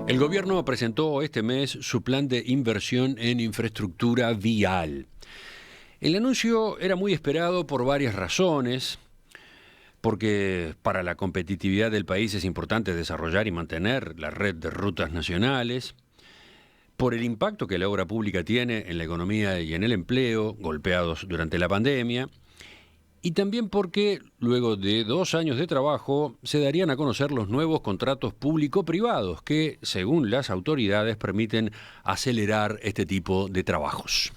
El gobierno presentó este mes su plan de inversión en infraestructura vial. El anuncio era muy esperado por varias razones, porque para la competitividad del país es importante desarrollar y mantener la red de rutas nacionales, por el impacto que la obra pública tiene en la economía y en el empleo, golpeados durante la pandemia, y también porque, luego de 2 años de trabajo, se darían a conocer los nuevos contratos público-privados que, según las autoridades, permiten acelerar este tipo de trabajos.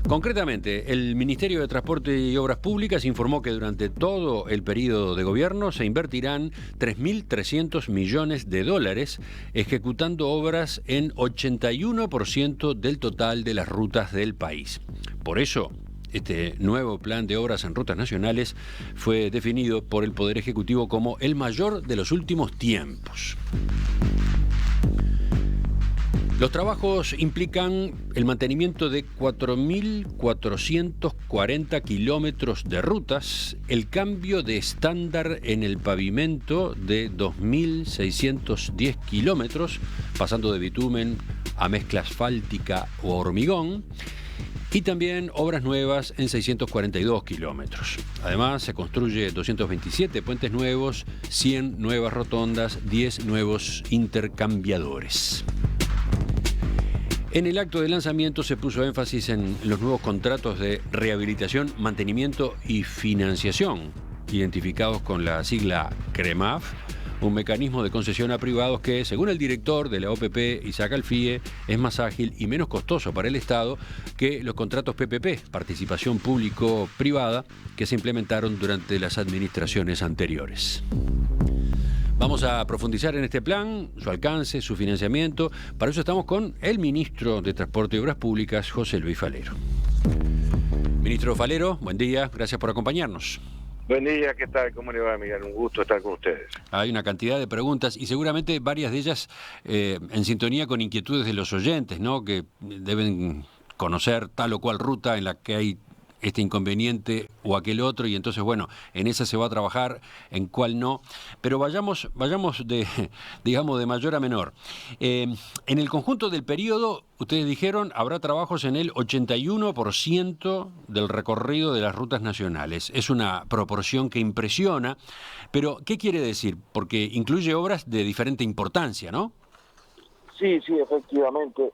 Concretamente, el Ministerio de Transporte y Obras Públicas informó que durante todo el periodo de gobierno se invertirán 3.300 millones de dólares ejecutando obras en 81% del total de las rutas del país. Por eso, este nuevo plan de obras en rutas nacionales fue definido por el Poder Ejecutivo como el mayor de los últimos tiempos. Los trabajos implican el mantenimiento de 4.440 kilómetros de rutas, el cambio de estándar en el pavimento de 2.610 kilómetros, pasando de bitumen a mezcla asfáltica o hormigón, y también obras nuevas en 642 kilómetros. Además, se construye 227 puentes nuevos, 100 nuevas rotondas, 10 nuevos intercambiadores. En el acto de lanzamiento se puso énfasis en los nuevos contratos de rehabilitación, mantenimiento y financiación, identificados con la sigla CREMAF, un mecanismo de concesión a privados que, según el director de la OPP, Isaac Alfie, es más ágil y menos costoso para el Estado que los contratos PPP, participación público-privada, que se implementaron durante las administraciones anteriores. Vamos a profundizar en este plan, su alcance, su financiamiento. Para eso estamos con el ministro de Transporte y Obras Públicas, José Luis Falero. Ministro Falero, buen día, gracias por acompañarnos. Buen día, ¿qué tal? ¿Cómo le va, Miguel? Un gusto estar con ustedes. Hay una cantidad de preguntas y seguramente varias de ellas en sintonía con inquietudes de los oyentes, ¿no? Que deben conocer tal o cual ruta en la que hay este inconveniente o aquel otro, y entonces, bueno, en esa se va a trabajar, en cuál no. Pero vayamos de, digamos, de mayor a menor. En el conjunto del periodo, ustedes dijeron, habrá trabajos en el 81% del recorrido de las rutas nacionales. Es una proporción que impresiona, pero ¿qué quiere decir? Porque incluye obras de diferente importancia, ¿no? Sí, efectivamente.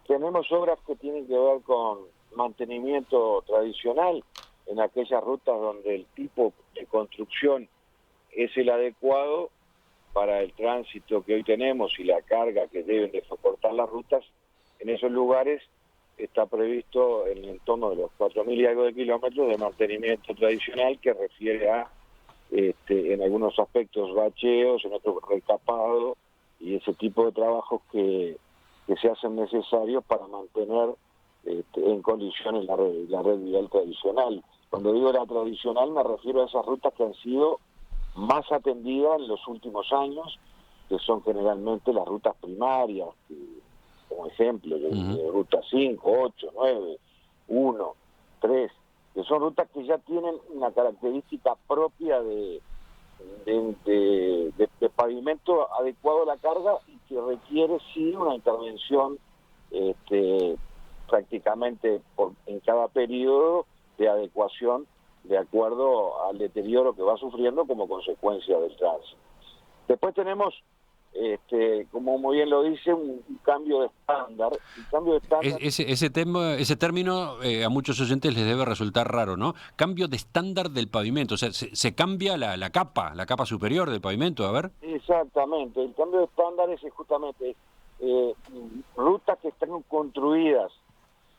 Tenemos obras que tienen que ver con mantenimiento tradicional en aquellas rutas donde el tipo de construcción es el adecuado para el tránsito que hoy tenemos y la carga que deben de soportar las rutas. En esos lugares está previsto en el entorno de los 4.000 y algo de kilómetros de mantenimiento tradicional, que refiere a, en algunos aspectos, bacheos, en otros recapado, y ese tipo de trabajos que se hacen necesarios para mantener en condiciones la red vial tradicional. Cuando digo la tradicional me refiero a esas rutas que han sido más atendidas en los últimos años, que son generalmente las rutas primarias, como ejemplo, ruta 5, 8, 9, 1, 3, que son rutas que ya tienen una característica propia de pavimento adecuado a la carga y que requiere sí una intervención prácticamente en cada periodo de adecuación de acuerdo al deterioro que va sufriendo como consecuencia del tránsito. Después tenemos, como muy bien lo dice, un cambio de estándar. Ese término a muchos oyentes les debe resultar raro, ¿no? Cambio de estándar del pavimento, o sea, se cambia la capa superior del pavimento, a ver. Exactamente, el cambio de estándar es justamente rutas que están construidas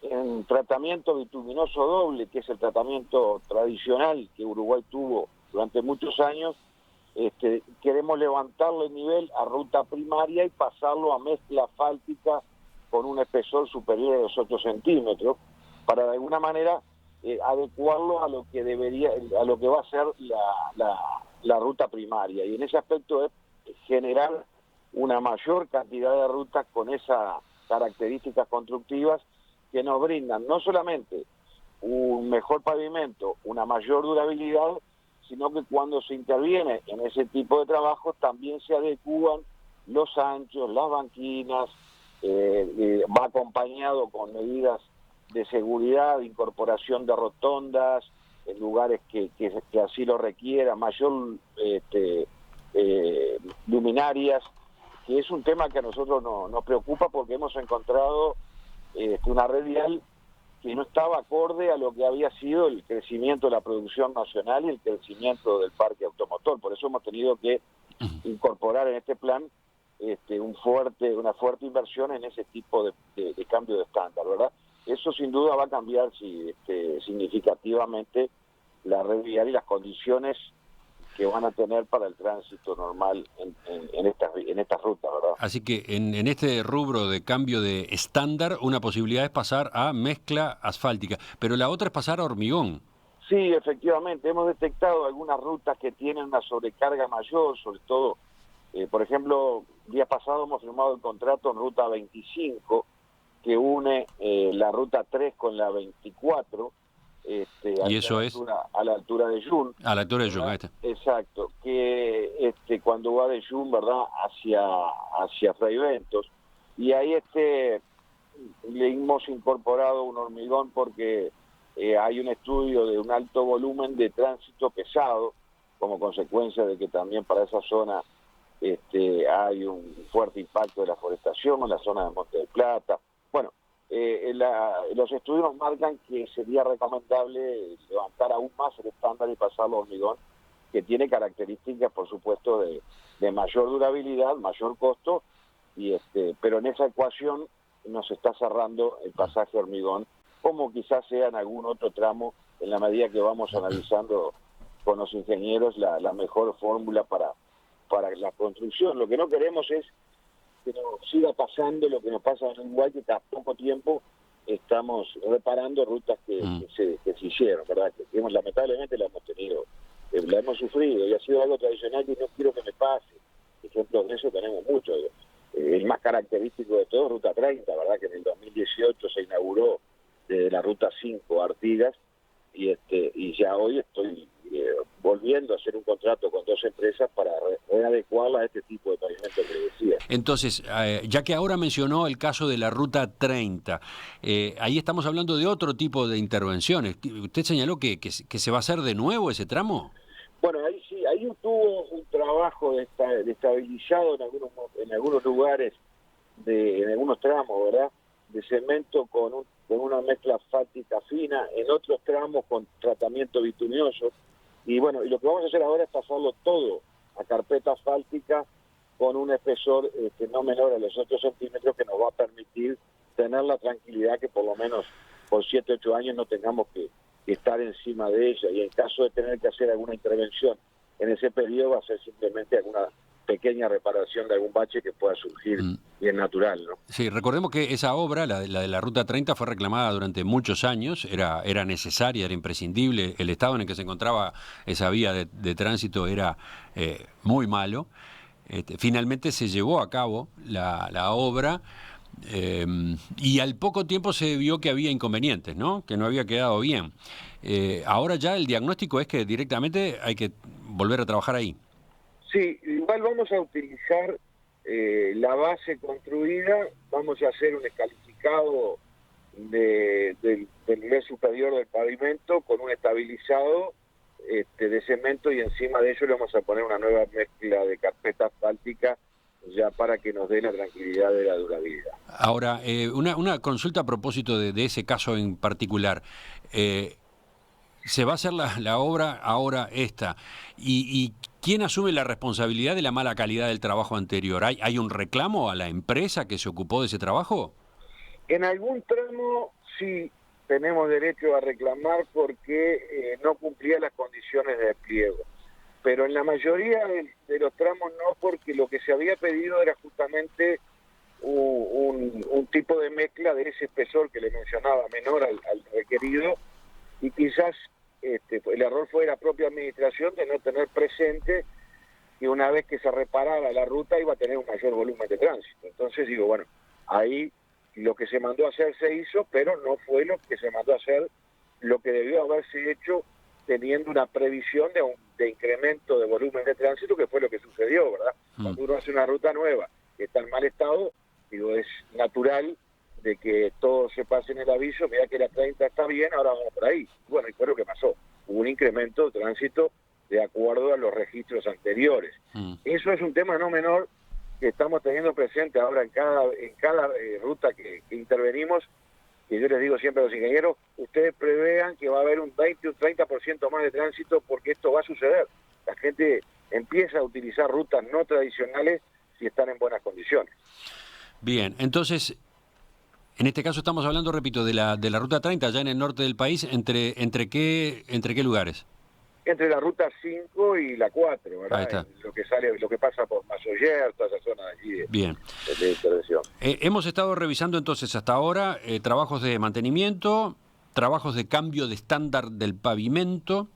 en tratamiento bituminoso doble, que es el tratamiento tradicional que Uruguay tuvo durante muchos años. Queremos levantarle el nivel a ruta primaria y pasarlo a mezcla asfáltica con un espesor superior a los 8 centímetros, para de alguna manera adecuarlo a lo que va a ser la ruta primaria. Y en ese aspecto es generar una mayor cantidad de rutas con esas características constructivas que nos brindan no solamente un mejor pavimento, una mayor durabilidad, sino que cuando se interviene en ese tipo de trabajo también se adecúan los anchos, las banquinas, va acompañado con medidas de seguridad, incorporación de rotondas en lugares que así lo requiera, mayor luminarias, que es un tema que a nosotros nos preocupa porque hemos encontrado una red vial que no estaba acorde a lo que había sido el crecimiento de la producción nacional y el crecimiento del parque automotor. Por eso hemos tenido que incorporar en este plan una fuerte inversión en ese tipo de cambio de estándar, ¿verdad? Eso sin duda va a cambiar significativamente la red vial y las condiciones que van a tener para el tránsito normal en estas rutas, ¿verdad? Así que en este rubro de cambio de estándar, una posibilidad es pasar a mezcla asfáltica, pero la otra es pasar a hormigón. Sí, efectivamente, hemos detectado algunas rutas que tienen una sobrecarga mayor, sobre todo, por ejemplo, día pasado hemos firmado el contrato en Ruta 25, que une la Ruta 3 con la 24, ¿Y eso es? a la altura de Yun. A la altura de Yun, ahí está. Exacto, que cuando va de Yun, ¿verdad?, hacia Fray Ventos, y ahí le hemos incorporado un hormigón porque hay un estudio de un alto volumen de tránsito pesado, como consecuencia de que también para esa zona hay un fuerte impacto de la forestación en la zona de Monte del Plata. Bueno, los estudios marcan que sería recomendable levantar aún más el estándar y pasarlo a hormigón, que tiene características, por supuesto, de mayor durabilidad, mayor costo, pero en esa ecuación nos está cerrando el pasaje a hormigón, como quizás sea en algún otro tramo, en la medida que vamos analizando con los ingenieros la mejor fórmula para la construcción. Lo que no queremos es que nos siga pasando lo que nos pasa en Uruguay, que cada poco tiempo estamos reparando rutas que se hicieron, ¿verdad? Que lamentablemente la hemos tenido, la hemos sufrido y ha sido algo tradicional y no quiero que me pase. Ejemplos de eso tenemos muchos. El más característico de todo, Ruta 30, ¿verdad? Que en el 2018 se inauguró desde la Ruta 5 Artigas y ya hoy estoy volviendo a hacer un contrato con 2 empresas para readecuarla a este tipo de pavimento que decía. Entonces, ya que ahora mencionó el caso de la Ruta 30, ahí estamos hablando de otro tipo de intervenciones. ¿Usted señaló que se va a hacer de nuevo ese tramo? Bueno, ahí sí, ahí tuvo un trabajo de estabilizado en algunos lugares, en algunos tramos, ¿verdad?, de cemento con una mezcla asfáltica fina, en otros tramos con tratamiento bituminoso. Y bueno, y lo que vamos a hacer ahora es pasarlo todo a carpeta asfáltica con un espesor no menor a los 8 centímetros, que nos va a permitir tener la tranquilidad que por lo menos por 7, 8 años no tengamos que estar encima de ella, y en caso de tener que hacer alguna intervención en ese periodo va a ser simplemente alguna pequeña reparación de algún bache que pueda surgir y es natural, ¿no? Sí, recordemos que esa obra, la de la Ruta 30, fue reclamada durante muchos años, era necesaria, era imprescindible, el estado en el que se encontraba esa vía de tránsito era muy malo. Finalmente se llevó a cabo la obra y al poco tiempo se vio que había inconvenientes, ¿no?, que no había quedado bien. Ahora ya el diagnóstico es que directamente hay que volver a trabajar ahí. Sí, igual vamos a utilizar la base construida, vamos a hacer un escalificado del nivel superior del pavimento con un estabilizado de cemento, y encima de ello le vamos a poner una nueva mezcla de carpeta asfáltica ya para que nos dé la tranquilidad de la durabilidad. Ahora, una consulta a propósito de ese caso en particular. Se va a hacer la obra ahora esta, y ¿quién asume la responsabilidad de la mala calidad del trabajo anterior? ¿Hay un reclamo a la empresa que se ocupó de ese trabajo? En algún tramo sí tenemos derecho a reclamar porque no cumplía las condiciones de despliego, pero en la mayoría de los tramos no, porque lo que se había pedido era justamente un tipo de mezcla de ese espesor que le mencionaba, menor al requerido, y quizás el error fue de la propia administración de no tener presente que una vez que se reparara la ruta iba a tener un mayor volumen de tránsito. Entonces digo, bueno, ahí lo que se mandó a hacer se hizo, pero no fue lo que se mandó a hacer lo que debió haberse hecho teniendo una previsión de incremento de volumen de tránsito, que fue lo que sucedió, ¿verdad? Cuando uno hace una ruta nueva que está en mal estado, digo, es natural de que todos se pasen el aviso, mira que la 30 está bien, ahora vamos por ahí. Bueno, y fue lo que pasó. Hubo un incremento de tránsito de acuerdo a los registros anteriores. Eso es un tema no menor que estamos teniendo presente ahora en cada ruta que intervenimos, que yo les digo siempre a los ingenieros, ustedes prevean que va a haber un 20 o un 30% más de tránsito porque esto va a suceder. La gente empieza a utilizar rutas no tradicionales si están en buenas condiciones. Bien, entonces, en este caso estamos hablando, repito, de la ruta 30, allá en el norte del país, ¿entre qué lugares? Entre la ruta 5 y la 4, ¿verdad? Ahí está. Lo que pasa por Masoyer, toda esa zona allí de intervención. Hemos estado revisando entonces hasta ahora trabajos de mantenimiento, trabajos de cambio de estándar del pavimento,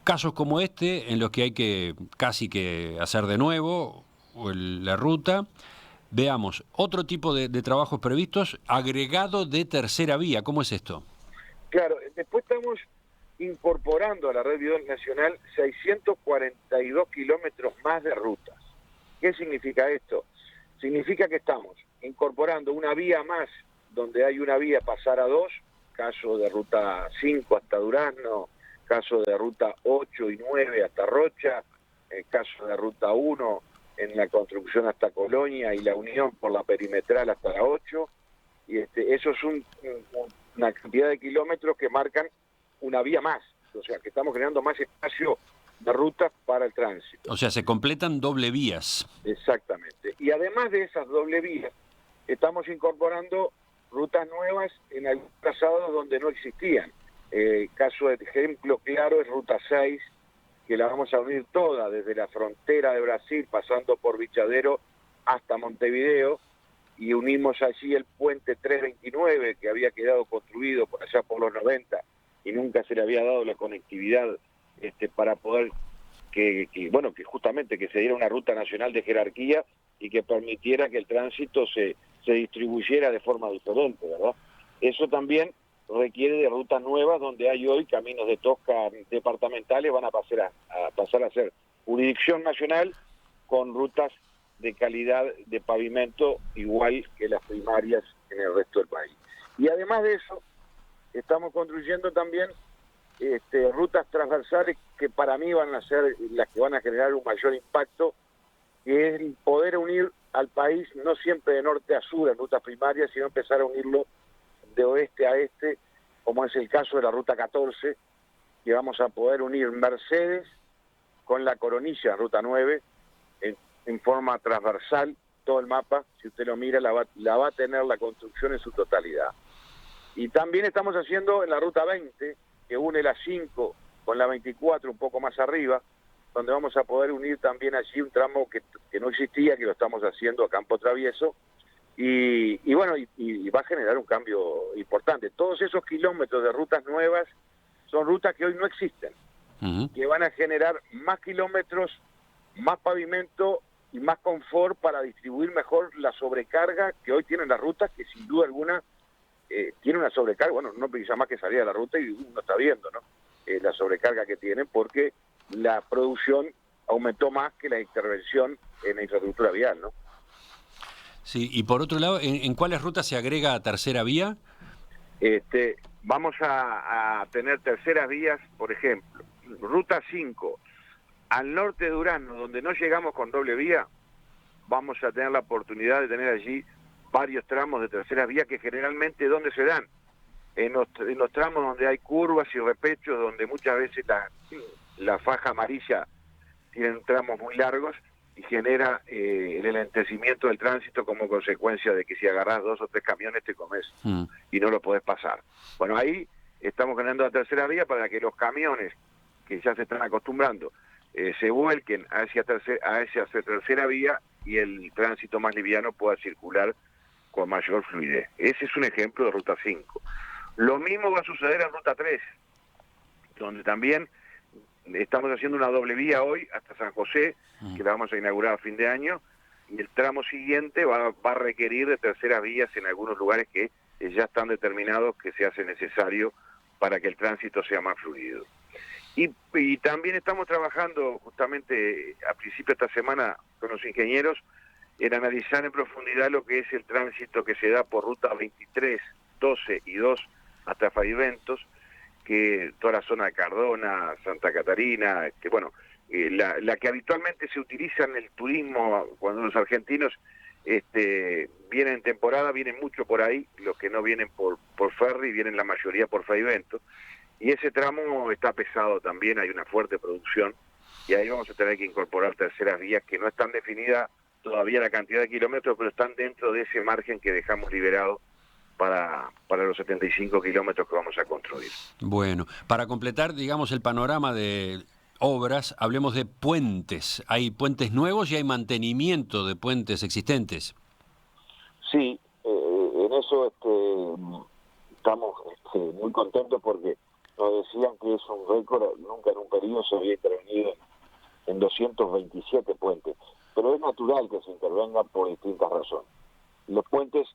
casos como este en los que hay que casi que hacer de nuevo la ruta. Veamos, otro tipo de trabajos previstos, agregado de tercera vía. ¿Cómo es esto? Claro, después estamos incorporando a la red vial nacional 642 kilómetros más de rutas. ¿Qué significa esto? Significa que estamos incorporando una vía más, donde hay una vía pasar a 2, caso de ruta 5 hasta Durazno, caso de ruta 8 y 9 hasta Rocha, caso de ruta 1 en la construcción hasta Colonia y la unión por la perimetral hasta la 8, y eso es una cantidad de kilómetros que marcan una vía más, o sea que estamos creando más espacio de rutas para el tránsito. O sea, se completan doble vías. Exactamente. Y además de esas doble vías, estamos incorporando rutas nuevas en algunos trazados donde no existían. Caso de ejemplo claro es ruta 6, que la vamos a unir toda, desde la frontera de Brasil, pasando por Bichadero hasta Montevideo, y unimos allí el puente 329, que había quedado construido por allá por los 90, y nunca se le había dado la conectividad para poder que justamente que se diera una ruta nacional de jerarquía y que permitiera que el tránsito se distribuyera de forma diferente, ¿verdad? Eso también requiere de rutas nuevas, donde hay hoy caminos de tosca departamentales, van a pasar a ser jurisdicción nacional con rutas de calidad de pavimento igual que las primarias en el resto del país. Y además de eso, estamos construyendo también rutas transversales que para mí van a ser las que van a generar un mayor impacto, que es poder unir al país no siempre de norte a sur en rutas primarias, sino empezar a unirlo de oeste a este, como es el caso de la ruta 14, que vamos a poder unir Mercedes con la Coronilla, ruta 9, en forma transversal, todo el mapa, si usted lo mira, la va a tener la construcción en su totalidad. Y también estamos haciendo en la ruta 20, que une la 5 con la 24 un poco más arriba, donde vamos a poder unir también allí un tramo que no existía, que lo estamos haciendo a Campo Travieso, y va a generar un cambio importante. Todos esos kilómetros de rutas nuevas son rutas que hoy no existen, que van a generar más kilómetros, más pavimento y más confort para distribuir mejor la sobrecarga que hoy tienen las rutas, que sin duda alguna tiene una sobrecarga. Bueno, no precisa más que salir a la ruta y uno está viendo, ¿no? La sobrecarga que tienen, porque la producción aumentó más que la intervención en la infraestructura vial, ¿no? Sí, y por otro lado, ¿en cuáles rutas se agrega tercera vía? Vamos a tener terceras vías, por ejemplo, ruta 5, al norte de Durazno, donde no llegamos con doble vía, vamos a tener la oportunidad de tener allí varios tramos de terceras vías, que generalmente, ¿dónde se dan? En los tramos donde hay curvas y repechos, donde muchas veces la faja amarilla tienen tramos muy largos y genera el enlentecimiento del tránsito como consecuencia de que si agarrás 2 o 3 camiones te comes y no lo podés pasar. Bueno, ahí estamos generando la tercera vía para que los camiones que ya se están acostumbrando se vuelquen hacia tercera vía y el tránsito más liviano pueda circular con mayor fluidez. Ese es un ejemplo de ruta 5. Lo mismo va a suceder en ruta 3, donde también estamos haciendo una doble vía hoy hasta San José, que la vamos a inaugurar a fin de año, y el tramo siguiente va a requerir de terceras vías en algunos lugares que ya están determinados que se hace necesario para que el tránsito sea más fluido. Y también estamos trabajando justamente a principio de esta semana con los ingenieros en analizar en profundidad lo que es el tránsito que se da por ruta 23, 12 y 2 hasta Fraiventos, que toda la zona de Cardona, Santa Catarina, que bueno, la que habitualmente se utiliza en el turismo cuando los argentinos vienen en temporada, vienen mucho por ahí, los que no vienen por ferry vienen la mayoría por Fraiventos, y ese tramo está pesado también, hay una fuerte producción, y ahí vamos a tener que incorporar terceras vías que no están definidas todavía la cantidad de kilómetros, pero están dentro de ese margen que dejamos liberado para los 75 kilómetros que vamos a construir. Bueno, para completar, digamos, el panorama de obras, hablemos de puentes. Hay puentes nuevos y hay mantenimiento de puentes existentes. Sí, en eso estamos muy contentos porque nos decían que es un récord, nunca en un periodo se había intervenido en 227 puentes, pero es natural que se intervenga por distintas razones. Los puentes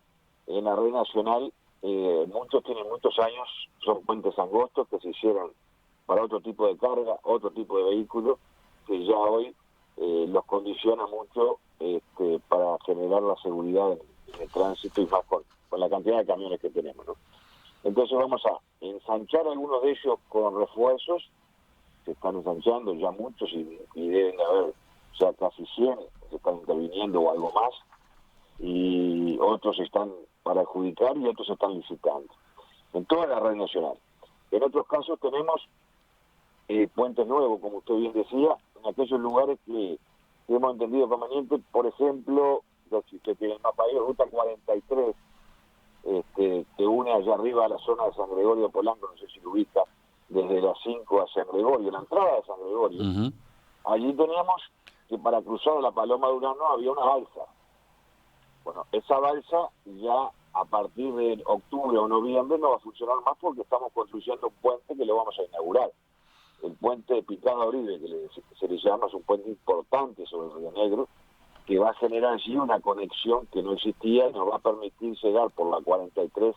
en la red nacional, muchos tienen muchos años, son puentes angostos que se hicieron para otro tipo de carga, otro tipo de vehículo, que ya hoy los condiciona mucho para generar la seguridad en el tránsito y más con la cantidad de camiones que tenemos, ¿no? Entonces vamos a ensanchar algunos de ellos con refuerzos, se están ensanchando ya muchos y deben de haber ya casi 100, se están interviniendo o algo más, y otros están para adjudicar y otros están licitando, en toda la red nacional. En otros casos tenemos puentes nuevos, como usted bien decía, en aquellos lugares que hemos entendido conveniente, por ejemplo, si usted tiene el mapa ahí, ruta 43, que une allá arriba a la zona de San Gregorio Polanco, no sé si lo ubica, desde las 5 a San Gregorio, la entrada de San Gregorio. Uh-huh. Allí teníamos que para cruzar la Paloma de Urano había una balsa. Bueno, esa balsa ya a partir de octubre o noviembre no va a funcionar más porque estamos construyendo un puente que lo vamos a inaugurar. El puente de Picado Oribe, que se le llama, es un puente importante sobre el Río Negro, que va a generar allí una conexión que no existía y nos va a permitir llegar por la 43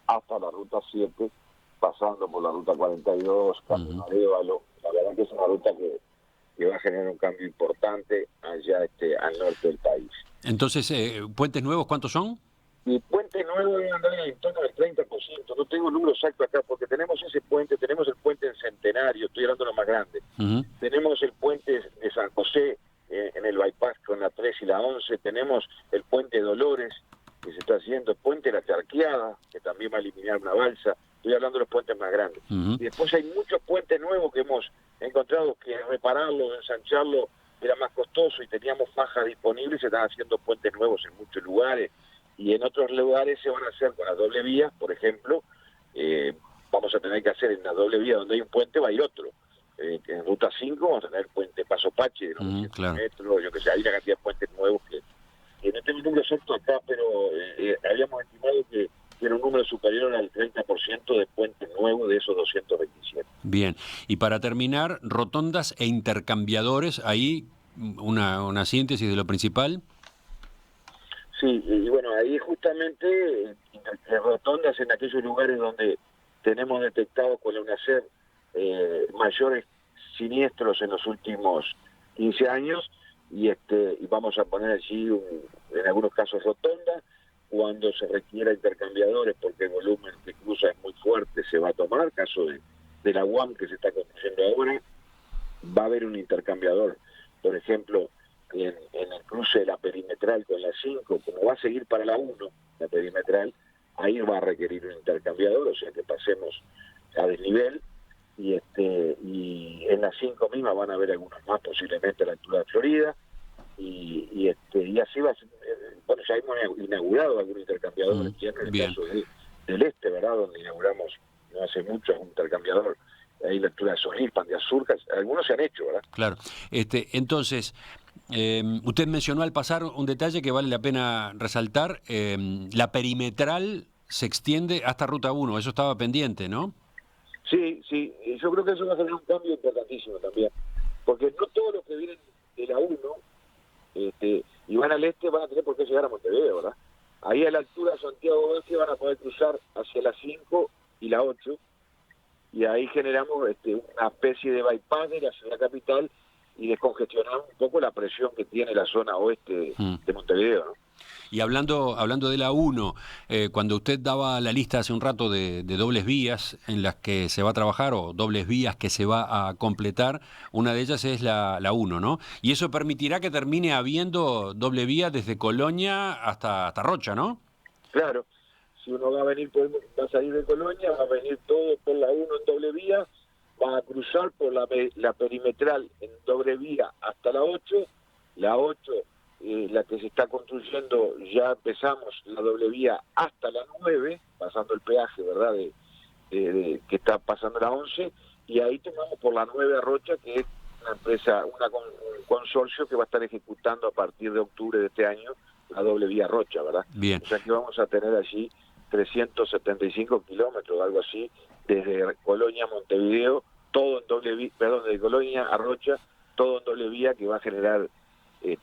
hasta la ruta 7, pasando por la ruta 42, Camino Arévalo. La verdad que es una ruta que va a generar un cambio importante allá al norte del país. Entonces, ¿puentes nuevos cuántos son? Y puente nuevo debe andar en torno del 30%, no tengo el número exacto acá, porque tenemos ese puente, tenemos el puente en Centenario, estoy hablando de lo más grande, tenemos el puente de San José, en el bypass con la 3 y la 11, tenemos el puente de Dolores, que se está haciendo, el puente de la Charqueada, que también va a eliminar una balsa, estoy hablando de los puentes más grandes. Y después hay muchos puentes nuevos que hemos encontrado que repararlo, ensancharlo, era más costoso y teníamos fajas disponibles, se están haciendo puentes nuevos en muchos lugares, y en otros lugares se van a hacer con la doble vía, por ejemplo, vamos a tener que hacer en la doble vía donde hay un puente, va a ir otro. En Ruta 5 vamos a tener el puente Paso Pache de 900 metros, yo que sé, hay una cantidad de puentes nuevos que no tengo el número exacto acá, pero habíamos estimado que era un número superior al 30% de puentes nuevos de esos 227. Bien, y para terminar, rotondas e intercambiadores, ahí una síntesis de lo principal. Sí, y bueno, ahí justamente rotondas en aquellos lugares donde tenemos detectado con la UNACER mayores siniestros en los últimos 15 años y vamos a poner allí en algunos casos rotonda. Cuando se requiera intercambiadores porque el volumen que cruza es muy fuerte se va a tomar, caso de la UAM que se está construyendo ahora, va a haber un intercambiador, por ejemplo en el cruce de la perimetral con la 5, como va a seguir para la 1 la perimetral, ahí va a requerir un intercambiador, o sea que pasemos a desnivel. Y en las 5 mismas van a haber algunas más posiblemente a la altura de Florida y así va a ser. Bueno, ya hemos inaugurado algún intercambiador en el caso del este, ¿verdad? Donde inauguramos no hace mucho un intercambiador ahí a la altura de Solispan, de Azurca, algunos se han hecho, ¿verdad? Claro. Entonces, usted mencionó al pasar un detalle que vale la pena resaltar, la perimetral se extiende hasta Ruta 1, eso estaba pendiente, ¿no? Sí, yo creo que eso va a ser un cambio importantísimo también, porque no todos los que vienen de la 1 y van al este van a tener por qué llegar a Montevideo, ¿verdad? Ahí a la altura de Santiago Oeste van a poder cruzar hacia la 5 y la 8, y ahí generamos una especie de bypass de la ciudad capital y descongestionamos un poco la presión que tiene la zona oeste de Montevideo, ¿no? Y hablando de la 1, cuando usted daba la lista hace un rato de dobles vías en las que se va a trabajar, o dobles vías que se va a completar, una de ellas es la 1, ¿no? Y eso permitirá que termine habiendo doble vía desde Colonia hasta Rocha, ¿no? Claro, si uno va a salir de Colonia, va a venir todo por la 1 en doble vía, va a cruzar por la perimetral en doble vía hasta la 8, la 8, la que se está construyendo, ya empezamos la doble vía hasta la 9, pasando el peaje, ¿verdad?, que está pasando la 11, y ahí tomamos por la 9 a Rocha, que es una empresa, un consorcio que va a estar ejecutando a partir de octubre de este año la doble vía Rocha, ¿verdad? Bien. O sea que vamos a tener allí 375 kilómetros, algo así, desde Colonia a Montevideo, todo en doble vía, perdón, de Colonia a Rocha, todo en doble vía, que va a generar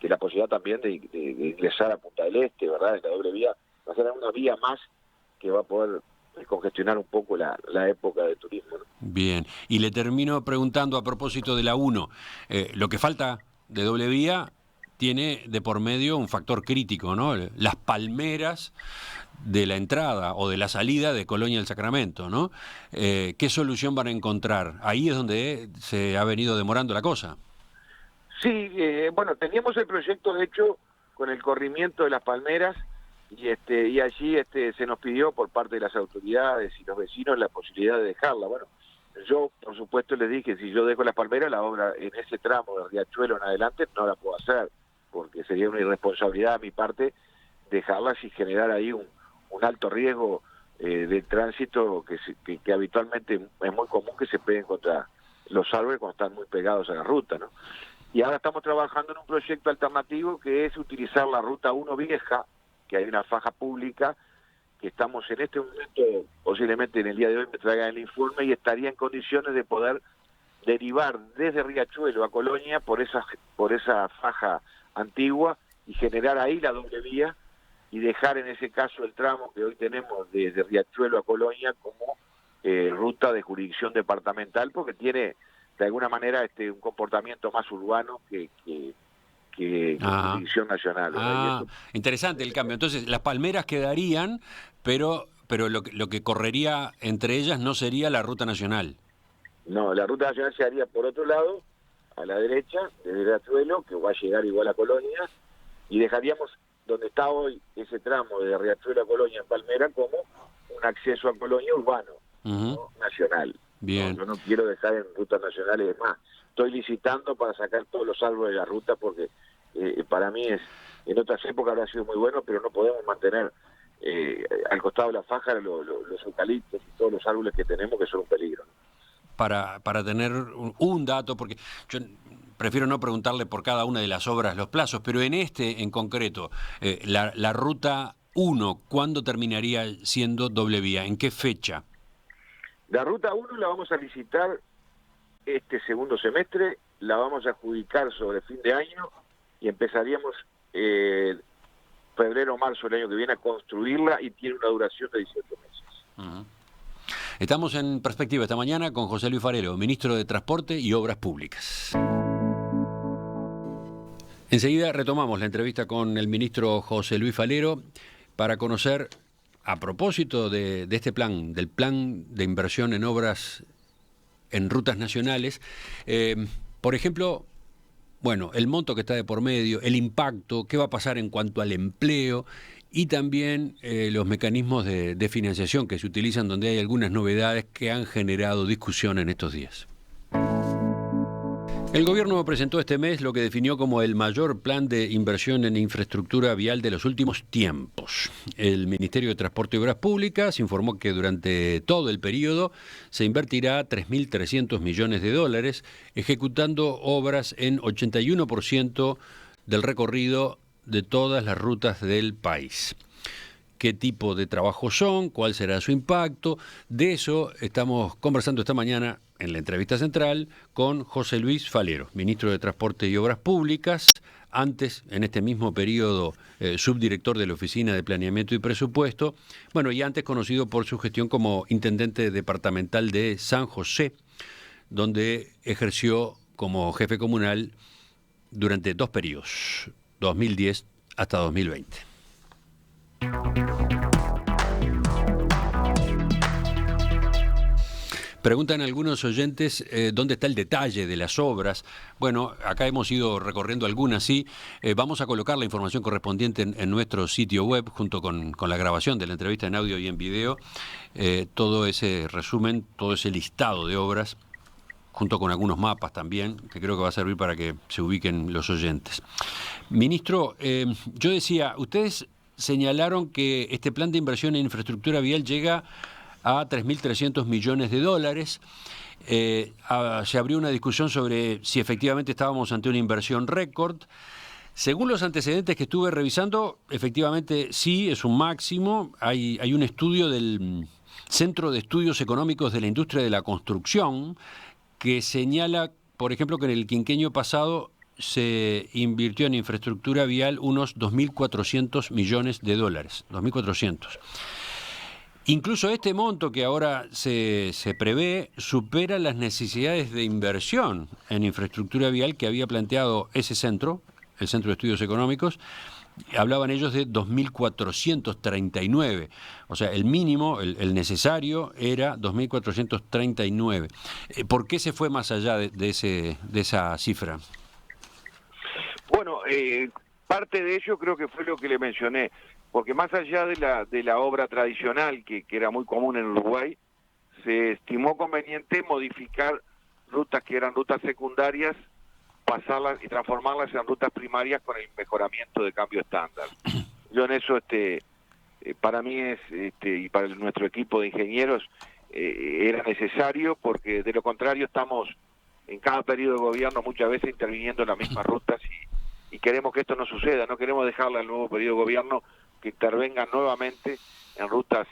la posibilidad también de ingresar a Punta del Este, ¿verdad? En la doble vía va a ser una vía más que va a poder descongestionar un poco la época de turismo, ¿no? Bien, y le termino preguntando a propósito de la 1, lo que falta de doble vía tiene de por medio un factor crítico, ¿no? Las palmeras de la entrada o de la salida de Colonia del Sacramento, ¿no? ¿Qué solución van a encontrar? Ahí es donde se ha venido demorando la cosa. Sí, bueno, teníamos el proyecto de hecho con el corrimiento de las palmeras y allí se nos pidió por parte de las autoridades y los vecinos la posibilidad de dejarla. Bueno, yo por supuesto les dije, si yo dejo las palmeras, la obra en ese tramo de Riachuelo en adelante no la puedo hacer, porque sería una irresponsabilidad de mi parte dejarlas y generar ahí un alto riesgo de tránsito que habitualmente es muy común que se peguen contra los árboles cuando están muy pegados a la ruta, ¿no? Y ahora estamos trabajando en un proyecto alternativo que es utilizar la ruta 1 vieja, que hay una faja pública, que estamos en este momento, posiblemente en el día de hoy me traigan el informe y estaría en condiciones de poder derivar desde Riachuelo a Colonia por esa faja antigua y generar ahí la doble vía y dejar en ese caso el tramo que hoy tenemos desde Riachuelo a Colonia como ruta de jurisdicción departamental, porque tiene de alguna manera un comportamiento más urbano que jurisdicción nacional. Interesante el cambio. Entonces, las palmeras quedarían, pero lo que correría entre ellas no sería la ruta nacional. No, la ruta nacional se haría por otro lado, a la derecha, desde Riachuelo, que va a llegar igual a Colonia, y dejaríamos donde está hoy ese tramo de Riachuelo a Colonia en Palmera como un acceso a Colonia urbano, ¿no? Nacional. Bien. No, yo no quiero dejar en rutas nacionales, es más, estoy licitando para sacar todos los árboles de la ruta porque para mí en otras épocas habrá sido muy bueno, pero no podemos mantener al costado de la faja los eucaliptos y todos los árboles que tenemos que son un peligro, ¿no? Para tener un dato, porque yo prefiero no preguntarle por cada una de las obras los plazos, pero en concreto, la ruta 1, ¿cuándo terminaría siendo doble vía? ¿En qué fecha? La ruta 1 la vamos a licitar este segundo semestre, la vamos a adjudicar sobre fin de año y empezaríamos febrero o marzo del año que viene a construirla y tiene una duración de 18 meses. Estamos en Perspectiva esta mañana con José Luis Falero, ministro de Transporte y Obras Públicas. Enseguida retomamos la entrevista con el ministro José Luis Falero para conocer, a propósito de este plan, del plan de inversión en obras en rutas nacionales, por ejemplo, bueno, el monto que está de por medio, el impacto, qué va a pasar en cuanto al empleo y también los mecanismos de financiación que se utilizan, donde hay algunas novedades que han generado discusión en estos días. El gobierno presentó este mes lo que definió como el mayor plan de inversión en infraestructura vial de los últimos tiempos. El Ministerio de Transporte y Obras Públicas informó que durante todo el periodo se invertirá 3.300 millones de dólares, ejecutando obras en 81% del recorrido de todas las rutas del país. ¿Qué tipo de trabajos son? ¿Cuál será su impacto? De eso estamos conversando esta mañana en la entrevista central con José Luis Falero, ministro de Transporte y Obras Públicas, antes, en este mismo periodo, subdirector de la Oficina de Planeamiento y Presupuesto, bueno, y antes conocido por su gestión como intendente departamental de San José, donde ejerció como jefe comunal durante 2 periodos, 2010 hasta 2020. Preguntan algunos oyentes dónde está el detalle de las obras. Bueno, acá hemos ido recorriendo algunas, sí. Vamos a colocar la información correspondiente en nuestro sitio web, junto con la grabación de la entrevista en audio y en video, todo ese resumen, todo ese listado de obras, junto con algunos mapas también, que creo que va a servir para que se ubiquen los oyentes. Ministro, yo decía, ustedes señalaron que este plan de inversión en infraestructura vial llega a 3.300 millones de dólares. Se abrió una discusión sobre si efectivamente estábamos ante una inversión récord. Según los antecedentes que estuve revisando, efectivamente sí, es un máximo. Hay un estudio del Centro de Estudios Económicos de la Industria de la Construcción que señala, por ejemplo, que en el quinquenio pasado se invirtió en infraestructura vial unos 2.400 millones de dólares. 2.400. Incluso este monto que ahora se prevé supera las necesidades de inversión en infraestructura vial que había planteado ese centro, el Centro de Estudios Económicos. Hablaban ellos de 2.439. O sea, el mínimo, el necesario, era 2.439. ¿Por qué se fue más allá de esa cifra? Bueno, parte de ello creo que fue lo que le mencioné, porque más allá de la obra tradicional, que era muy común en Uruguay, se estimó conveniente modificar rutas que eran rutas secundarias, pasarlas y transformarlas en rutas primarias con el mejoramiento de cambio estándar. Yo en eso, para mí y para nuestro equipo de ingenieros, era necesario, porque de lo contrario estamos en cada periodo de gobierno muchas veces interviniendo en las mismas rutas y queremos que esto no suceda, no queremos dejarle al nuevo periodo de gobierno que intervenga nuevamente en rutas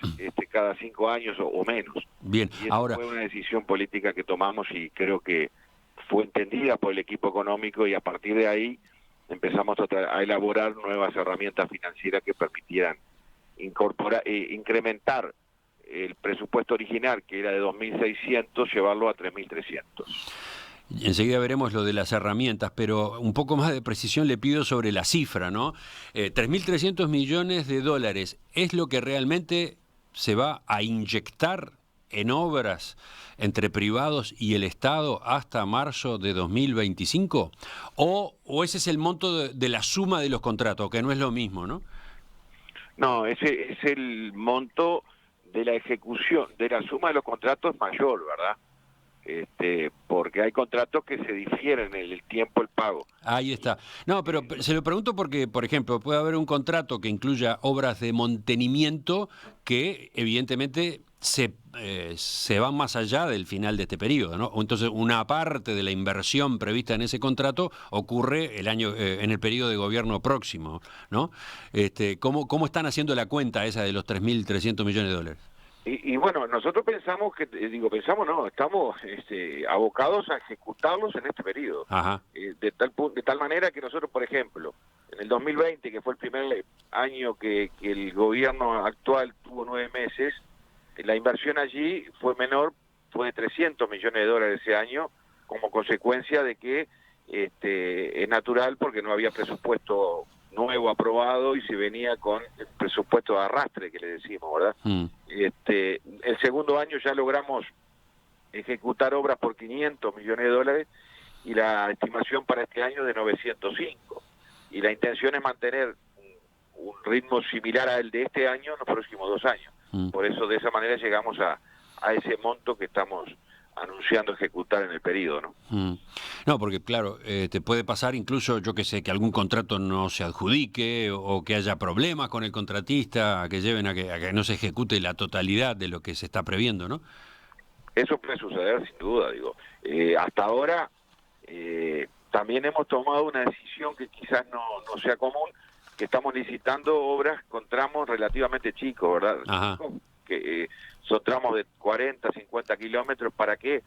cada 5 años o menos. Bien, y esa fue una decisión política que tomamos y creo que fue entendida por el equipo económico, y a partir de ahí empezamos a elaborar nuevas herramientas financieras que permitieran incrementar el presupuesto original, que era de 2.600, llevarlo a 3.300. Enseguida veremos lo de las herramientas, pero un poco más de precisión le pido sobre la cifra, ¿no? 3.300 millones de dólares, ¿es lo que realmente se va a inyectar en obras entre privados y el Estado hasta marzo de 2025? ¿O ese es el monto de la suma de los contratos, que no es lo mismo, ¿no? No, ese es el monto de la ejecución, de la suma de los contratos mayor, ¿verdad? Porque hay contratos que se difieren en el tiempo el pago. Ahí está. No, pero se lo pregunto porque, por ejemplo, puede haber un contrato que incluya obras de mantenimiento que evidentemente se van más allá del final de este periodo, ¿no? O entonces una parte de la inversión prevista en ese contrato ocurre en el periodo de gobierno próximo, ¿no? ¿Cómo están haciendo la cuenta esa de los 3.300 millones de dólares? Y bueno, nosotros pensamos estamos abocados a ejecutarlos en este periodo. Ajá. De tal manera que nosotros, por ejemplo, en el 2020, que fue el primer año que el gobierno actual tuvo 9 meses, la inversión allí fue menor, fue de 300 millones de dólares ese año, como consecuencia de que es natural, porque no había presupuesto nuevo aprobado y se venía con el presupuesto de arrastre, que le decimos, ¿verdad? El segundo año ya logramos ejecutar obras por 500 millones de dólares y la estimación para este año de 905. Y la intención es mantener un ritmo similar al de este año en los próximos 2 años. Por eso, de esa manera llegamos a ese monto que estamos anunciando ejecutar en el periodo, ¿no? No, porque claro, te puede pasar incluso, yo que sé, que algún contrato no se adjudique o que haya problemas con el contratista que lleven a que no se ejecute la totalidad de lo que se está previendo, ¿no? Eso puede suceder sin duda, digo. Hasta ahora también hemos tomado una decisión que quizás no sea común, que estamos licitando obras con tramos relativamente chicos, ¿verdad? Ajá. Que son tramos de 40, 50 kilómetros. ¿Para qué?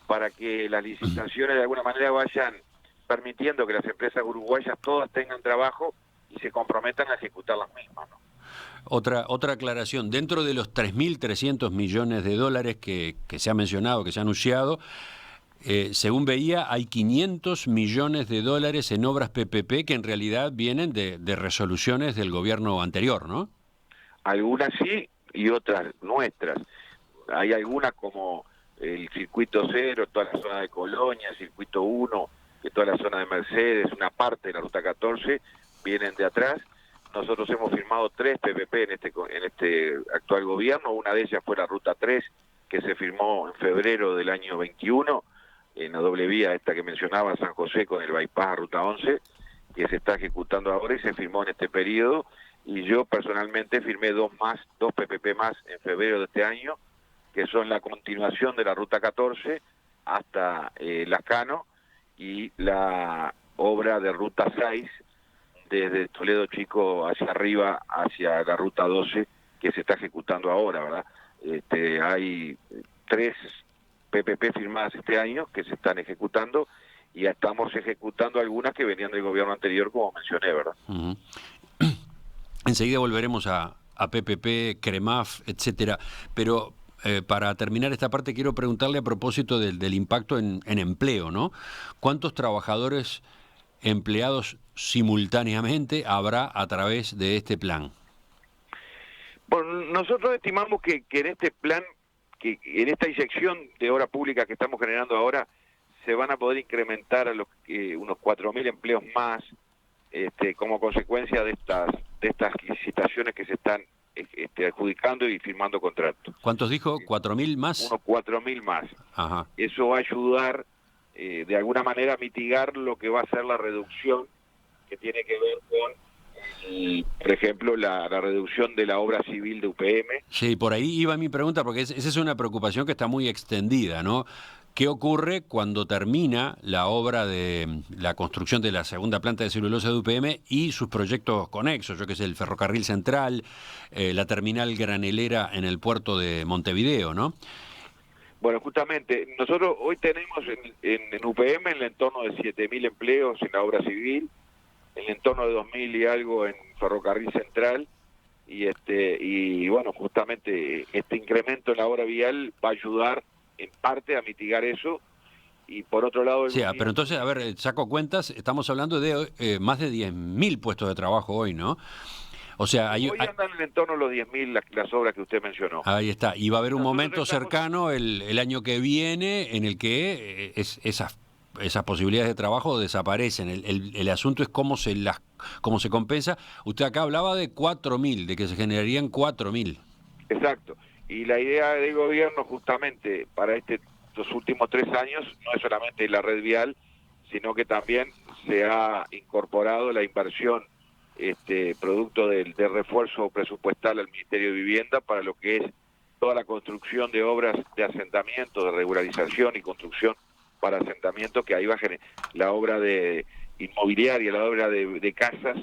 Para que las licitaciones de alguna manera vayan permitiendo que las empresas uruguayas todas tengan trabajo y se comprometan a ejecutar las mismas, ¿no? Otra aclaración, dentro de los 3.300 millones de dólares que se ha mencionado, que se ha anunciado, según veía, hay 500 millones de dólares en obras PPP que en realidad vienen de resoluciones del gobierno anterior, ¿no? Algunas sí y otras nuestras. Hay algunas como el circuito 0, toda la zona de Colonia, el circuito 1, que toda la zona de Mercedes, una parte de la ruta 14, vienen de atrás. Nosotros hemos firmado 3 PPP en este actual gobierno. Una de ellas fue la ruta 3, que se firmó en febrero del año 21, en la doble vía esta que mencionaba, San José, con el bypass ruta 11, que se está ejecutando ahora y se firmó en este periodo. Y yo personalmente firmé 2 PPP más en febrero de este año, que son la continuación de la ruta 14 hasta Lascano y la obra de ruta 6 desde Toledo Chico hacia arriba, hacia la ruta 12, que se está ejecutando ahora, ¿verdad? Hay 3 PPP firmadas este año que se están ejecutando y ya estamos ejecutando algunas que venían del gobierno anterior, como mencioné, ¿verdad? Uh-huh. Enseguida volveremos a PPP, CREMAF, etcétera, pero para terminar esta parte quiero preguntarle a propósito del impacto en empleo, ¿no? ¿Cuántos trabajadores empleados simultáneamente habrá a través de este plan? Bueno, nosotros estimamos que en este plan, que en esta inyección de obra pública que estamos generando ahora, se van a poder incrementar a unos 4.000 empleos más, como consecuencia de estas licitaciones que se están adjudicando y firmando contratos. ¿Cuántos dijo? ¿4.000 más? Unos 4.000 más. Ajá. Eso va a ayudar de alguna manera a mitigar lo que va a ser la reducción que tiene que ver con, por ejemplo, la reducción de la obra civil de UPM. Sí, por ahí iba mi pregunta, porque esa es una preocupación que está muy extendida, ¿no? ¿Qué ocurre cuando termina la obra de la construcción de la segunda planta de celulosa de UPM y sus proyectos conexos? Yo que sé, el ferrocarril central, la terminal granelera en el puerto de Montevideo, ¿no? Bueno, justamente, nosotros hoy tenemos en UPM en el entorno de 7.000 empleos en la obra civil, en el entorno de 2.000 y algo en ferrocarril central, y bueno, justamente este incremento en la obra vial va a ayudar en parte a mitigar eso. Y por otro lado... Pero entonces, a ver, saco cuentas, estamos hablando de más de 10.000 puestos de trabajo hoy, ¿no? O sea, hoy andan en el entorno de los 10.000 las obras que usted mencionó. Ahí está, y va a haber un momento estamos cercano el año que viene en el que esas posibilidades de trabajo desaparecen. El asunto es cómo se compensa. Usted acá hablaba de 4.000, de que se generarían 4.000. Exacto. Y la idea del gobierno justamente para los últimos 3 años no es solamente la red vial, sino que también se ha incorporado la inversión producto del refuerzo presupuestal al Ministerio de Vivienda para lo que es toda la construcción de obras de asentamiento, de regularización y construcción para asentamiento, que ahí va a generar la obra de inmobiliaria, la obra de casas,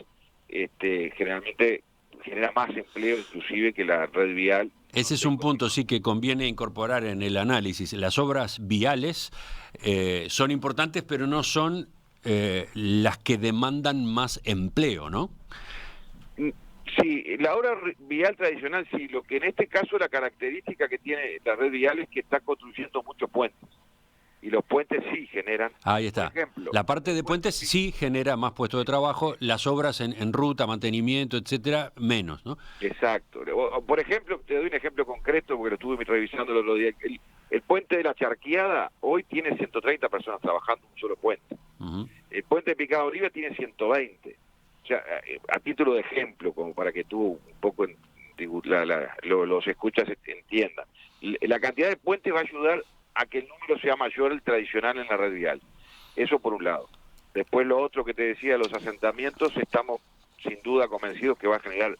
generalmente genera más empleo inclusive que la red vial. Ese es un punto, sí, que conviene incorporar en el análisis. Las obras viales son importantes, pero no son las que demandan más empleo, ¿no? Sí, la obra vial tradicional sí, lo que en este caso la característica que tiene la red vial es que está construyendo muchos puentes. Y los puentes sí generan... Ahí está. Por ejemplo, la parte de puentes sí genera más puestos de trabajo, las obras en ruta, mantenimiento, etcétera, menos, ¿no? Exacto. Por ejemplo, te doy un ejemplo concreto porque lo estuve revisando el otro día. El puente de la Charqueada hoy tiene 130 personas trabajando en un solo puente. Uh-huh. El puente de Picado Oliva tiene 120. O sea, a título de ejemplo, como para que tú un poco los escuchas entiendan. La cantidad de puentes va a ayudar a que el número sea mayor el tradicional en la red vial. Eso por un lado. Después lo otro que te decía, los asentamientos, estamos sin duda convencidos que va a generar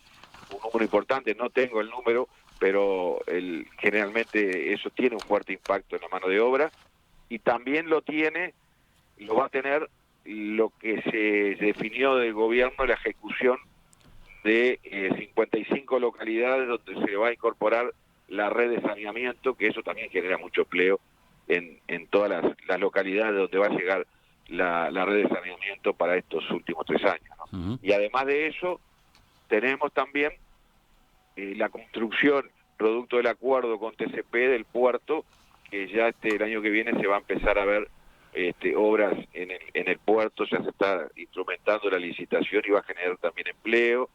un número importante. No tengo el número, pero generalmente eso tiene un fuerte impacto en la mano de obra. Y también lo va a tener lo que se definió del gobierno, la ejecución de 55 localidades donde se va a incorporar la red de saneamiento, que eso también genera mucho empleo en todas las localidades donde va a llegar la red de saneamiento para estos últimos 3 años, ¿no? Ujú. Y además de eso, tenemos también la construcción, producto del acuerdo con TCP del puerto, que ya el año que viene se va a empezar a ver obras en el puerto, ya se está instrumentando la licitación y va a generar también empleo.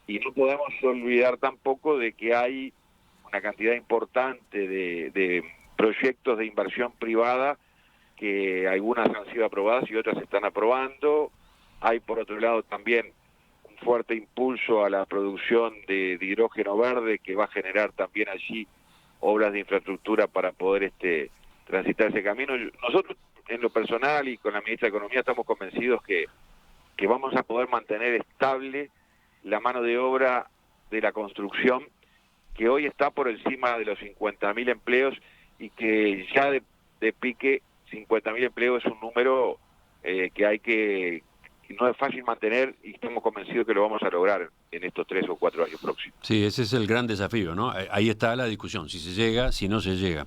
Y no podemos olvidar tampoco de que hay una cantidad importante de proyectos de inversión privada, que algunas han sido aprobadas y otras se están aprobando. Hay, por otro lado, también un fuerte impulso a la producción de hidrógeno verde, que va a generar también allí obras de infraestructura para poder transitar ese camino. Nosotros, en lo personal y con la ministra de Economía, estamos convencidos que vamos a poder mantener estable la mano de obra de la construcción, que hoy está por encima de los 50.000 empleos, y que ya de pique 50.000 empleos es un número que no es fácil mantener, y estamos convencidos que lo vamos a lograr en estos 3 o 4 años próximos. Sí, ese es el gran desafío, ¿no? Ahí está la discusión, si se llega, si no se llega.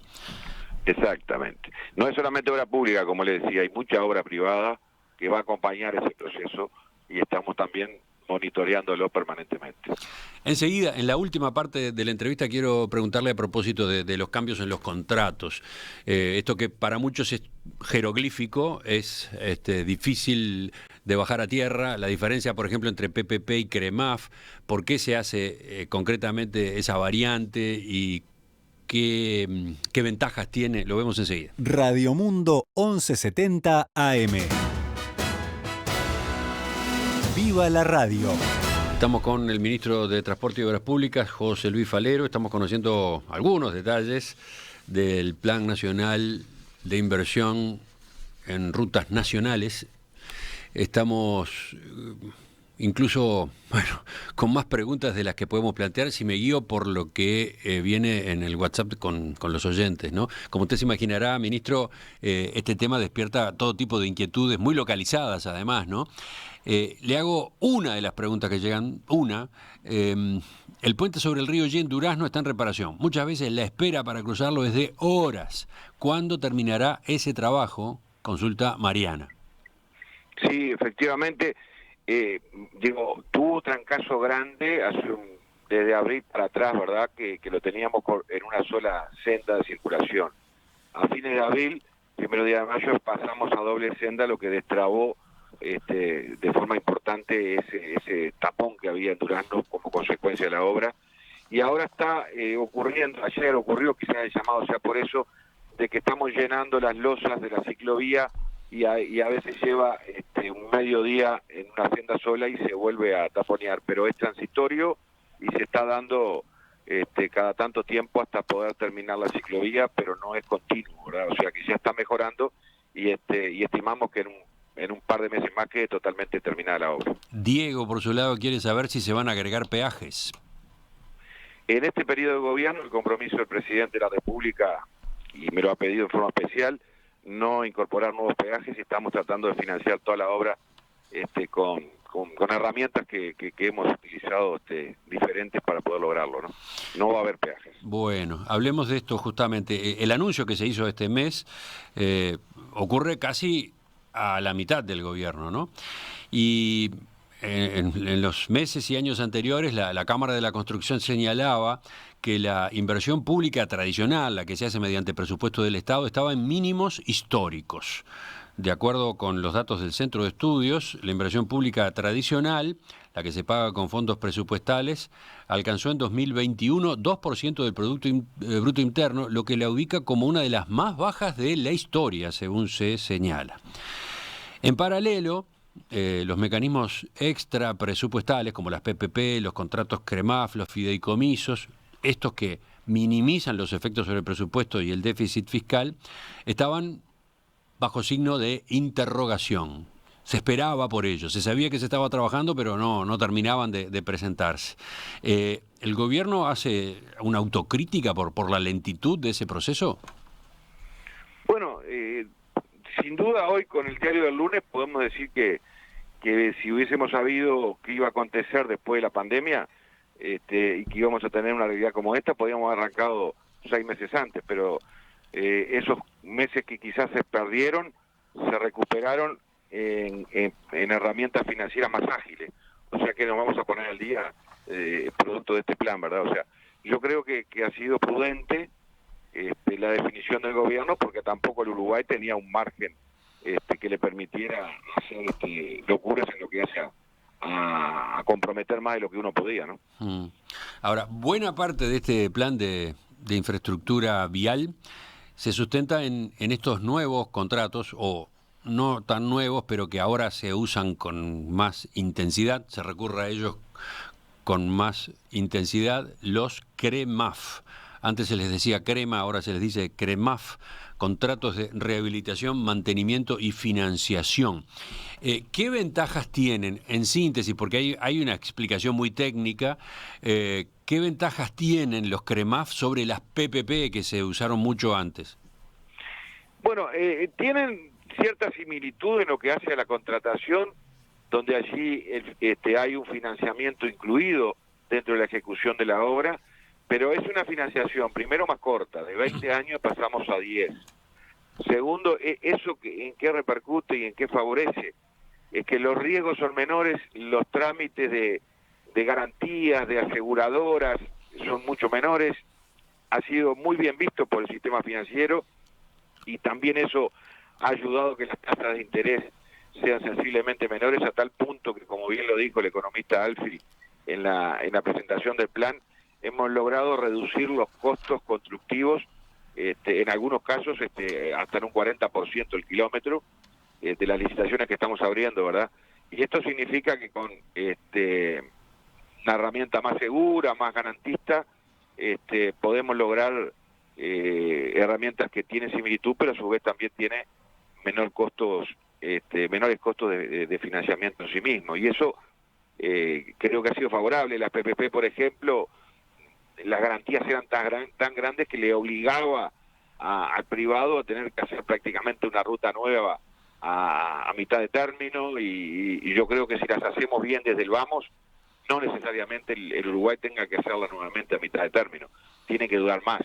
Exactamente. No es solamente obra pública, como le decía, hay mucha obra privada que va a acompañar ese proceso, y estamos también monitoreándolo permanentemente. Enseguida, en la última parte de la entrevista, quiero preguntarle a propósito de los cambios en los contratos. Esto que para muchos es jeroglífico, es difícil de bajar a tierra. La diferencia, por ejemplo, entre PPP y CREMAF, ¿por qué se hace concretamente esa variante y qué ventajas tiene? Lo vemos enseguida. Radio Mundo 1170 AM. ¡Viva la radio! Estamos con el ministro de Transporte y Obras Públicas, José Luis Falero. Estamos conociendo algunos detalles del Plan Nacional de Inversión en Rutas Nacionales. Estamos incluso, bueno, con más preguntas de las que podemos plantear, si me guío por lo que viene en el WhatsApp con los oyentes, ¿no? Como usted se imaginará, ministro, este tema despierta todo tipo de inquietudes, muy localizadas además, ¿no? Le hago una de las preguntas que llegan, el puente sobre el río Yí en Durazno está en reparación. Muchas veces la espera para cruzarlo es de horas. ¿Cuándo terminará ese trabajo? Consulta Mariana. Sí, efectivamente, tuvo un trancazo grande desde abril para atrás, ¿verdad? Que lo teníamos en una sola senda de circulación. A fines de abril, primer día de mayo, pasamos a doble senda, lo que destrabó de forma importante ese tapón que había en Durazno como consecuencia de la obra. Y ahora está ocurriendo, ayer ocurrió, quizás el llamado sea por eso, de que estamos llenando las losas de la ciclovía, y a veces lleva un mediodía en una senda sola y se vuelve a taponear, pero es transitorio y se está dando cada tanto tiempo hasta poder terminar la ciclovía, pero no es continuo, ¿verdad? O sea que ya está mejorando, y estimamos que en un par de meses más quede totalmente terminada la obra. Diego, por su lado, quiere saber si se van a agregar peajes. En este periodo de gobierno, el compromiso del presidente de la República, y me lo ha pedido en forma especial, no incorporar nuevos peajes, y estamos tratando de financiar toda la obra con herramientas que hemos utilizado diferentes para poder lograrlo, ¿no? No va a haber peajes. Bueno, hablemos de esto justamente. El anuncio que se hizo este mes ocurre casi a la mitad del gobierno, ¿no? Y en los meses y años anteriores la Cámara de la Construcción señalaba que la inversión pública tradicional, la que se hace mediante presupuesto del Estado, estaba en mínimos históricos. De acuerdo con los datos del Centro de Estudios, la inversión pública tradicional, la que se paga con fondos presupuestales, alcanzó en 2021 2% del Producto Bruto Interno, lo que la ubica como una de las más bajas de la historia, según se señala. En paralelo, los mecanismos extra presupuestales, como las PPP, los contratos CREMAF, los fideicomisos, estos que minimizan los efectos sobre el presupuesto y el déficit fiscal, estaban bajo signo de interrogación. Se esperaba por ello, se sabía que se estaba trabajando, pero no terminaban de presentarse. ¿El gobierno hace una autocrítica por la lentitud de ese proceso? Bueno, sin duda hoy con el diario del lunes podemos decir que si hubiésemos sabido qué iba a acontecer después de la pandemia, y que íbamos a tener una realidad como esta, podríamos haber arrancado 6 meses antes, pero esos meses que quizás se perdieron, se recuperaron en herramientas financieras más ágiles. O sea que nos vamos a poner al día producto de este plan, ¿verdad? O sea, yo creo que ha sido prudente la definición del gobierno, porque tampoco el Uruguay tenía un margen que le permitiera hacer locuras en lo que hace a comprometer más de lo que uno podía, ¿no? Ahora, buena parte de este plan de infraestructura vial se sustenta en estos nuevos contratos, o no tan nuevos, pero que ahora se usan con más intensidad, se recurre a ellos con más intensidad, los CREMAF. Antes se les decía CREMA, ahora se les dice CREMAF, contratos de rehabilitación, mantenimiento y financiación. ¿Qué ventajas tienen, en síntesis, porque hay una explicación muy técnica, qué ventajas tienen los CREMAF sobre las PPP que se usaron mucho antes? Bueno, tienen cierta similitud en lo que hace a la contratación, donde allí hay un financiamiento incluido dentro de la ejecución de la obra, pero es una financiación, primero, más corta, de 20 años pasamos a 10. Segundo, ¿eso en qué repercute y en qué favorece? Es que los riesgos son menores, los trámites de garantías, de aseguradoras, son mucho menores, ha sido muy bien visto por el sistema financiero, y también eso ha ayudado a que las tasas de interés sean sensiblemente menores, a tal punto que, como bien lo dijo el economista Alfie en la presentación del plan, hemos logrado reducir los costos constructivos, en algunos casos hasta en un 40% el kilómetro, de las licitaciones que estamos abriendo, ¿verdad? Y esto significa que con una herramienta más segura, más garantista, podemos lograr herramientas que tienen similitud, pero a su vez también tiene menores costos de financiamiento en sí mismo. Y eso creo que ha sido favorable. Las PPP, por ejemplo, las garantías eran tan grandes que le obligaba al privado a tener que hacer prácticamente una ruta nueva a mitad de término, y yo creo que si las hacemos bien desde el vamos, no necesariamente el Uruguay tenga que hacerla nuevamente a mitad de término, tiene que durar más,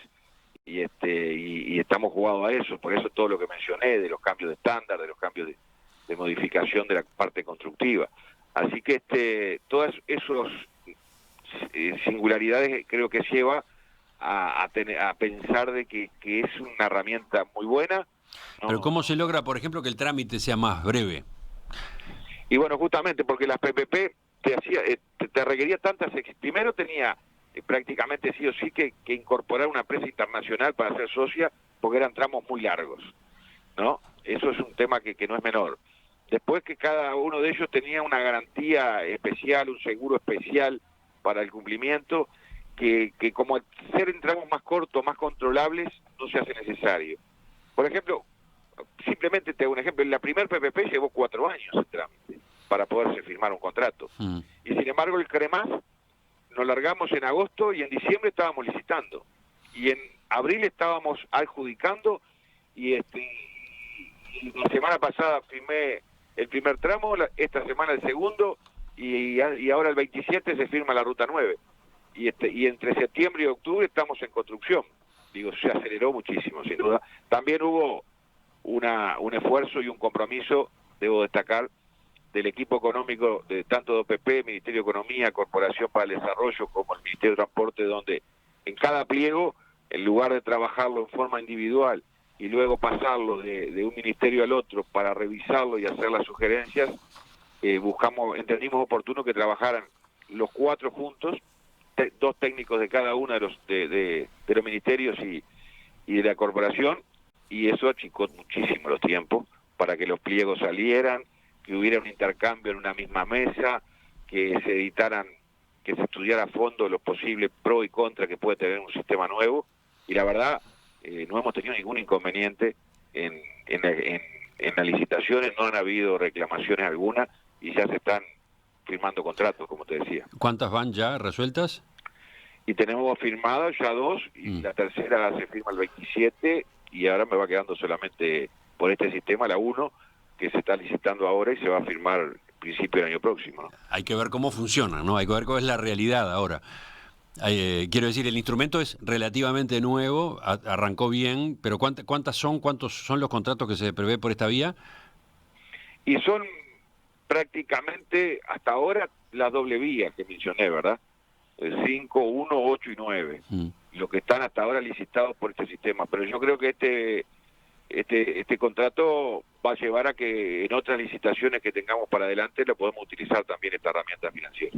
y estamos jugados a eso. Por eso todo lo que mencioné de los cambios de estándar, de los cambios de modificación de la parte constructiva. Así que todas esos singularidades creo que lleva a pensar de que es una herramienta muy buena. Pero ¿cómo se logra, por ejemplo, que el trámite sea más breve? Y bueno, justamente porque las PPP te requería primero tenía prácticamente sí o sí que incorporar una empresa internacional para ser socia, porque eran tramos muy largos, ¿no? Eso es un tema que no es menor. Después, que cada uno de ellos tenía una garantía especial, un seguro especial para el cumplimiento, que como al ser en tramos más cortos, más controlables, no se hace necesario. Por ejemplo, simplemente te hago un ejemplo, la primer PPP llevó 4 años el trámite para poderse firmar un contrato. Y sin embargo el CREMAF nos largamos en agosto y en diciembre estábamos licitando. Y en abril estábamos adjudicando, y la semana pasada firmé el primer tramo, esta semana el segundo, y ahora el 27 se firma la ruta 9. Y entre septiembre y octubre estamos en construcción. Digo, se aceleró muchísimo, sin duda. También hubo un esfuerzo y un compromiso, debo destacar, del equipo económico de tanto de OPP, Ministerio de Economía, Corporación para el Desarrollo, como el Ministerio de Transporte, donde en cada pliego, en lugar de trabajarlo en forma individual y luego pasarlo de un ministerio al otro para revisarlo y hacer las sugerencias, entendimos oportuno que trabajaran los 4 juntos, 2 técnicos de cada uno de los ministerios y de la corporación, y eso achicó muchísimo los tiempos para que los pliegos salieran, que hubiera un intercambio en una misma mesa, que se editaran, que se estudiara a fondo los posibles pro y contra que puede tener un sistema nuevo, y la verdad no hemos tenido ningún inconveniente en las licitaciones, no han habido reclamaciones alguna, y ya se están firmando contratos, como te decía. ¿Cuántas van ya resueltas? Y tenemos firmadas ya 2, y la tercera se firma el 27, y ahora me va quedando solamente por este sistema la 1, que se está licitando ahora y se va a firmar al principio del año próximo, ¿no? Hay que ver cómo funciona, ¿no? Hay que ver cuál es la realidad ahora. Quiero decir, el instrumento es relativamente nuevo, arrancó bien, pero ¿cuántos son los contratos que se prevé por esta vía? Y son prácticamente hasta ahora las doble vías que mencioné, ¿verdad? 5, 1, 8 y 9. Lo que están hasta ahora licitados por este sistema. Pero yo creo que este contrato va a llevar a que en otras licitaciones que tengamos para adelante lo podemos utilizar también esta herramienta financiera.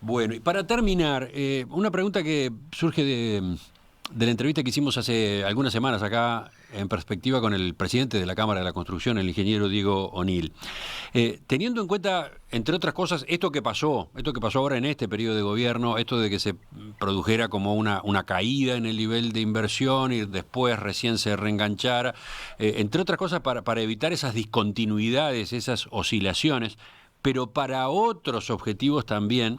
Bueno, y para terminar, una pregunta que surge de la entrevista que hicimos hace algunas semanas acá en Perspectiva con el presidente de la Cámara de la Construcción, el ingeniero Diego O'Neill. Teniendo en cuenta, entre otras cosas, esto que pasó ahora en este periodo de gobierno, esto de que se produjera como una caída en el nivel de inversión y después recién se reenganchara, entre otras cosas para evitar esas discontinuidades, esas oscilaciones, pero para otros objetivos también,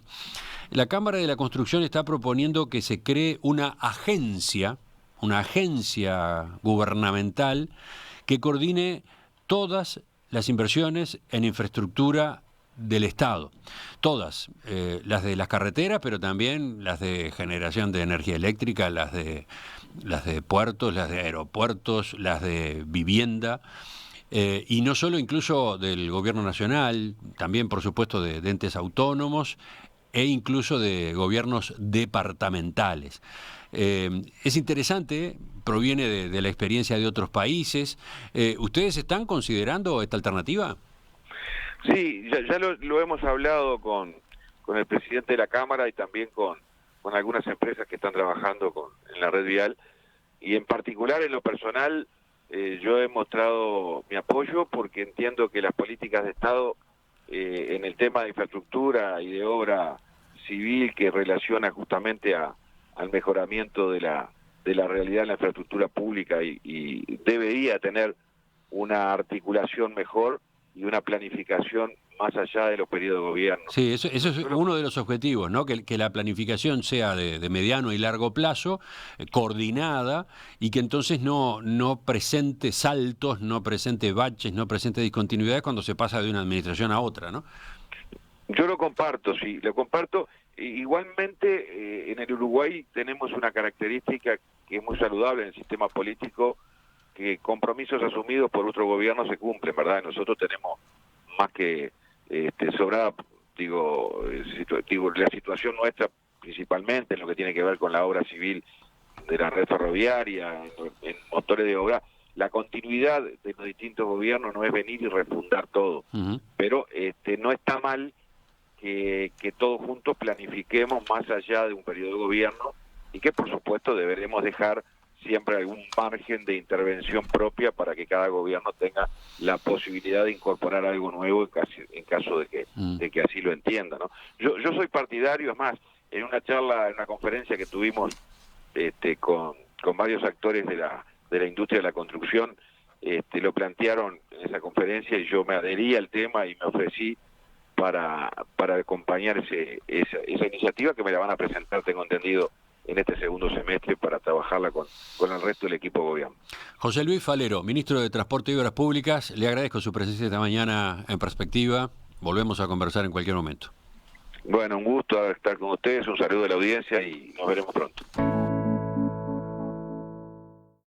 la Cámara de la Construcción está proponiendo que se cree una agencia gubernamental que coordine todas las inversiones en infraestructura del Estado. Todas, las de las carreteras, pero también las de generación de energía eléctrica, las de puertos, las de aeropuertos, las de vivienda. Y no solo incluso del gobierno nacional, también por supuesto de entes autónomos e incluso de gobiernos departamentales. Es interesante, proviene de la experiencia de otros países. ¿Ustedes están considerando esta alternativa? Sí, ya lo hemos hablado con el presidente de la Cámara y también con algunas empresas que están trabajando en la red vial, y en particular en lo personal yo he mostrado mi apoyo porque entiendo que las políticas de Estado en el tema de infraestructura y de obra civil que relaciona justamente al mejoramiento de la realidad en la infraestructura pública y debería tener una articulación mejor y una planificación más allá de los periodos de gobierno. Sí, eso es uno de los objetivos, ¿no? Que la planificación sea de mediano y largo plazo, coordinada, y que entonces no presente saltos, no presente baches, no presente discontinuidades cuando se pasa de una administración a otra, ¿no? Yo lo comparto, sí, lo comparto. Igualmente, en el Uruguay tenemos una característica que es muy saludable en el sistema político, que compromisos asumidos por otro gobierno se cumplen, ¿verdad? Nosotros tenemos más que sobrada, la situación nuestra, principalmente en lo que tiene que ver con la obra civil de la red ferroviaria, en motores de obra. La continuidad de los distintos gobiernos no es venir y refundar todo, pero no está mal que todos juntos planifiquemos más allá de un periodo de gobierno y que por supuesto deberemos dejar siempre algún margen de intervención propia para que cada gobierno tenga la posibilidad de incorporar algo nuevo en caso de que así lo entienda, ¿no? Yo soy partidario, es más, en una charla, en una conferencia que tuvimos con varios actores de la industria de la construcción, lo plantearon en esa conferencia y yo me adherí al tema y me ofrecí para acompañar esa iniciativa que me la van a presentar, tengo entendido, en este segundo semestre para trabajarla con el resto del equipo de gobierno. José Luis Falero, ministro de Transporte y Obras Públicas, le agradezco su presencia esta mañana en Perspectiva. Volvemos a conversar en cualquier momento. Bueno, un gusto estar con ustedes, un saludo de la audiencia y nos veremos pronto.